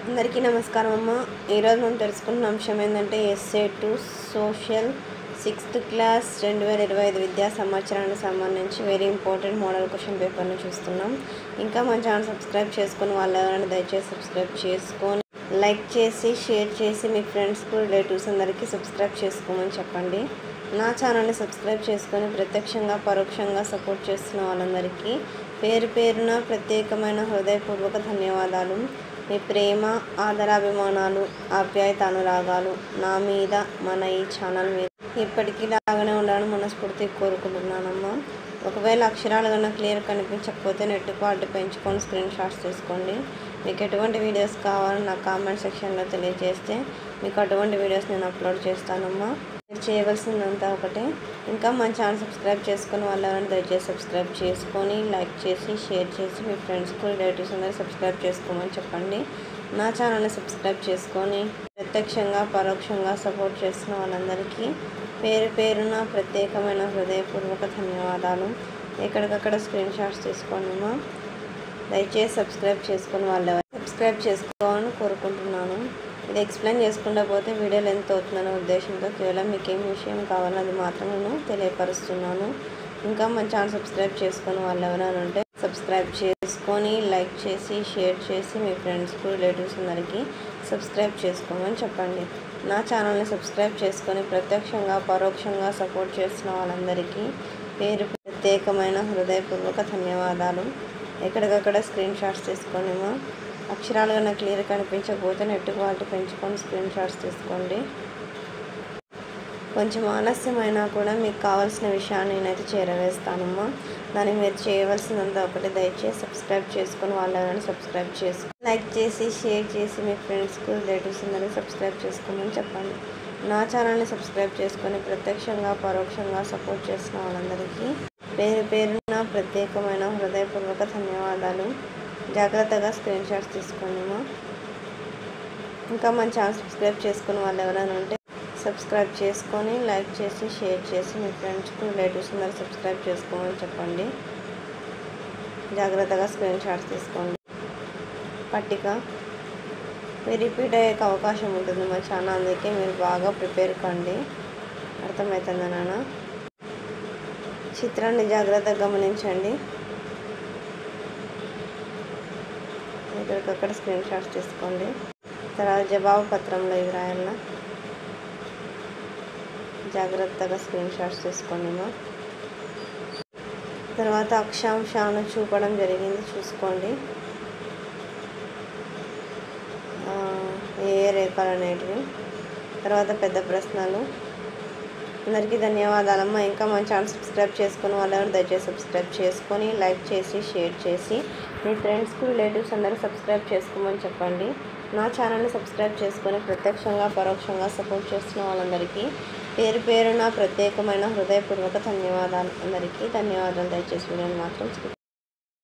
అందరికీ నమస్కారం అమ్మ. ఈరోజు మనం తెలుసుకున్న అంశం ఏంటంటే SA two social 6th class 2025 విద్యా సంవత్సరానికి సంబంధించి వెరీ ఇంపార్టెంట్ మోడల్ క్వశ్చన్ పేపర్ని చూస్తున్నాం. ఇంకా మన ఛానల్ సబ్స్క్రైబ్ చేసుకుని వాళ్ళు ఎవరైనా దయచేసి సబ్స్క్రైబ్ చేసుకొని లైక్ చేసి షేర్ చేసి మీ ఫ్రెండ్స్కు రిలేటివ్స్ అందరికీ సబ్స్క్రైబ్ చేసుకోమని చెప్పండి. నా ఛానల్ని సబ్స్క్రైబ్ చేసుకొని ప్రత్యక్షంగా పరోక్షంగా సపోర్ట్ చేస్తున్న వాళ్ళందరికీ పేరు పేరున ప్రత్యేకమైన హృదయపూర్వక ధన్యవాదాలు. మీ ప్రేమ, ఆదరాభిమానాలు, ఆప్యాయత, అనురాగాలు నా మీద, మన ఈ ఛానల్ మీద ఇప్పటికీ లాగానే ఉండాలని మనస్ఫూర్తిగా కోరుకుంటున్నానమ్మా. ఒకవేళ అక్షరాలు కన్నా క్లియర్ కనిపించకపోతే నెట్ క్వాలిటీ పెంచుకొని స్క్రీన్ షాట్స్ తీసుకోండి. మీకు ఎటువంటి వీడియోస్ కావాలని నా కామెంట్ సెక్షన్లో తెలియజేస్తే మీకు అటువంటి వీడియోస్ నేను అప్లోడ్ చేస్తానమ్మా. మీరు చేయవలసిందంతా ఒకటే, ఇంకా మన ఛానల్ సబ్స్క్రైబ్ చేసుకుని వాళ్ళు ఎవరైనా దయచేసి సబ్స్క్రైబ్ చేసుకొని లైక్ చేసి షేర్ చేసి మీ ఫ్రెండ్స్కు రిలేటివ్స్ అందరూ సబ్స్క్రైబ్ చేసుకోమని చెప్పండి. నా ఛానల్ని సబ్స్క్రైబ్ చేసుకొని ప్రత్యక్షంగా పరోక్షంగా సపోర్ట్ చేస్తున్న వాళ్ళందరికీ పేరు పేరున ప్రత్యేకమైన హృదయపూర్వక ధన్యవాదాలు. ఎక్కడికక్కడ స్క్రీన్ షాట్స్ తీసుకోండిమా. దయచేసి సబ్స్క్రైబ్ చేసుకొని వాళ్ళు సబ్స్క్రైబ్ చేసుకోవాలని కోరుకుంటున్నాను. ఇది ఎక్స్ప్లెయిన్ చేసుకుంటూ పోతే వీడియో లెంత్ అవుతుందనే ఉద్దేశంతో కేవలం మీకు ఏం విషయం కావాలో అది మాత్రం నేను తెలియపరుస్తున్నాను. ఇంకా మన ఛానల్ సబ్స్క్రైబ్ చేసుకొని వాళ్ళు ఎవరైనా ఉంటే సబ్స్క్రైబ్ చేసుకొని లైక్ చేసి షేర్ చేసి మీ ఫ్రెండ్స్కు రిలేటివ్స్ అందరికీ సబ్స్క్రైబ్ చేసుకోమని చెప్పండి. నా ఛానల్ని సబ్స్క్రైబ్ చేసుకొని ప్రత్యక్షంగా పరోక్షంగా సపోర్ట్ చేస్తున్న వాళ్ళందరికీ పేరు ప్రత్యేకమైన హృదయపూర్వక ధన్యవాదాలు. ఎక్కడికక్కడ స్క్రీన్ షాట్స్ తీసుకోండిమా. అక్షరాలు కన్నా క్లియర్ కనిపించకపోతే నెట్ క్వాలిటీ పెంచుకొని స్క్రీన్ షాట్స్ తీసుకోండి. కొంచెం ఆలస్యమైనా కూడా మీకు కావాల్సిన విషయాన్ని నేనైతే చేరవేస్తానమ్మా. దానికి మీరు చేయవలసినంత ఒకటి, దయచేసి సబ్స్క్రైబ్ చేసుకొని వాళ్ళు ఎవరైనా సబ్స్క్రైబ్ చేసుకొని లైక్ చేసి షేర్ చేసి మీ ఫ్రెండ్స్కు రిలేటివ్స్ అందరికీ సబ్స్క్రైబ్ చేసుకోమని చెప్పండి. నా ఛానల్ని సబ్స్క్రైబ్ చేసుకొని ప్రత్యక్షంగా పరోక్షంగా సపోర్ట్ చేస్తున్న వాళ్ళందరికీ పేరు పేరున ప్రత్యేకమైన హృదయపూర్వక ధన్యవాదాలు. జాగ్రత్తగా స్క్రీన్ షాట్స్ తీసుకోండిమా. ఇంకా మన ఛానల్ సబ్స్క్రైబ్ చేసుకుని వాళ్ళు ఎవరైనా ఉంటే సబ్స్క్రైబ్ చేసుకొని లైక్ చేసి షేర్ చేసి మీ ఫ్రెండ్స్కు రిలేటివ్స్ అందరూ సబ్స్క్రైబ్ చేసుకోమని చెప్పండి. జాగ్రత్తగా స్క్రీన్ షాట్స్ తీసుకోండి. పట్టిక మీరు రిపీట్ అయ్యే అవకాశం ఉంటుంది మా ఛానల్, అందుకే మీరు బాగా ప్రిపేర్ కండి. అర్థమవుతుందా నాన్న? చిత్రాన్ని జాగ్రత్తగా గమనించండి. ఎక్కడికక్కడ స్క్రీన్ షాట్స్ తీసుకోండి. తర్వాత జవాబు పత్రంలో ఇది రాయాల, జాగ్రత్తగా స్క్రీన్ షాట్స్ తీసుకోండిమా. తర్వాత అక్షాంశాలను చూపడం జరిగింది, చూసుకోండి. ఏ రేఖలు అనేటివి. తర్వాత పెద్ద ప్రశ్నలు. అందరికీ ధన్యవాదాలమ్మా. ఇంకా మన ఛానల్ సబ్స్క్రైబ్ చేసుకుని వాళ్ళని దయచేసి సబ్స్క్రైబ్ చేసుకొని లైక్ చేసి షేర్ చేసి మీ ఫ్రెండ్స్కు రిలేటివ్స్ అందరూ సబ్స్క్రైబ్ చేసుకోమని చెప్పండి. నా ఛానల్ని సబ్స్క్రైబ్ చేసుకొని ప్రత్యక్షంగా పరోక్షంగా సపోర్ట్ చేస్తున్న వాళ్ళందరికీ పేరు పేరున ప్రత్యేకమైన హృదయపూర్వక ధన్యవాదాలు. అందరికీ ధన్యవాదాలు. దయచేసి వీడియోని మాత్రం